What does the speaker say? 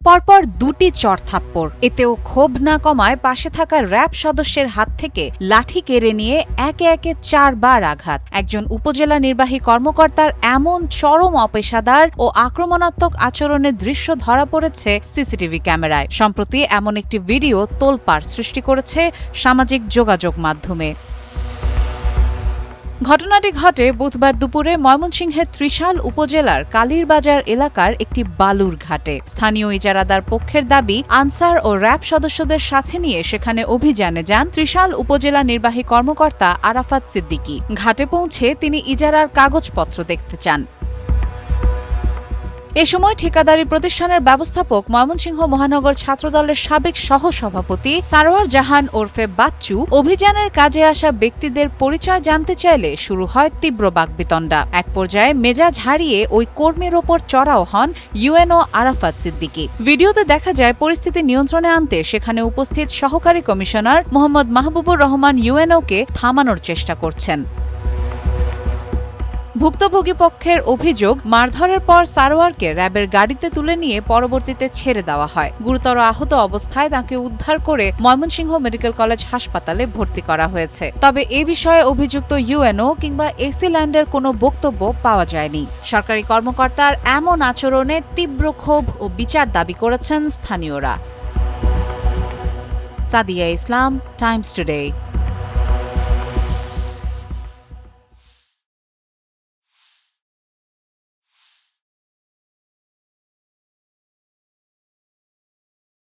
পরপর দুটি চড়থাপ্পড়, এতেও ক্ষোভ না কমায় পাশে থাকা র্যাব সদস্যের হাত থেকে লাঠি কেড়ে নিয়ে একে একে 4 বার আঘাত। একজন উপজেলা নির্বাহী কর্মকর্তার এমন চরম অপেশাদার ও আক্রমণাত্মক আচরণের দৃশ্য ধরা পড়েছে সিসিটিভি ক্যামেরায়। সম্প্রতি এমন একটি ভিডিও তোলপাড় সৃষ্টি করেছে সামাজিক যোগাযোগ মাধ্যমে। ঘটনাটি ঘটে বুধবার দুপুরে ময়মনসিংহের ত্রিশাল উপজেলার কালীরবাজার এলাকার একটি বালুর ঘাটে। স্থানীয় ইজারাদার পক্ষের দাবি, আনসার ও র্যাব সদস্যদের সাথে নিয়ে সেখানে অভিযানে যান ত্রিশাল উপজেলা নির্বাহী কর্মকর্তা আরাফাত সিদ্দিকী। ঘাটে পৌঁছে তিনি ইজারার কাগজপত্র দেখতে চান। এ সময় ঠিকাদারি প্রতিষ্ঠানের ব্যবস্থাপক ময়মনসিংহ মহানগর ছাত্রদলের সাবেক সহসভাপতি সারোয়ার জাহান ওরফে বাচ্চু অভিযানের কাজে আসা ব্যক্তিদের পরিচয় জানতে চাইলে শুরু হয় তীব্র বাকবিতণ্ডা। এক পর্যায়ে মেজাজ হারিয়ে ওই কর্মীর ওপর চড়াও হন ইউএনও আরাফাত সিদ্দিকী। ভিডিওতে দেখা যায় পরিস্থিতি নিয়ন্ত্রণে আনতে সেখানে উপস্থিত সহকারী কমিশনার মোহাম্মদ মাহবুবুর রহমান ইউএনওকে থামানোর চেষ্টা করছেন। ভুক্তভোগী পক্ষের অভিযোগ, মারধরের পর সারোয়ারকে র্যাবের গাড়িতে তুলে নিয়ে পরবর্তীতে ছেড়ে দেওয়া হয়। গুরুতর আহত অবস্থায় তাকে উদ্ধার করে ময়মনসিংহ মেডিকেল কলেজ হাসপাতালে ভর্তি করা হয়েছে। তবে এ বিষয়ে অভিযুক্ত ইউএনও কিংবা এসি ল্যান্ডের কোনো বক্তব্য পাওয়া যায়নি। সরকারি কর্মকর্তার এমন আচরণে তীব্র ক্ষোভ ও বিচার দাবি করেছেন স্থানীয়রা। সাদিয়া ইসলাম, টাইমস টুডে।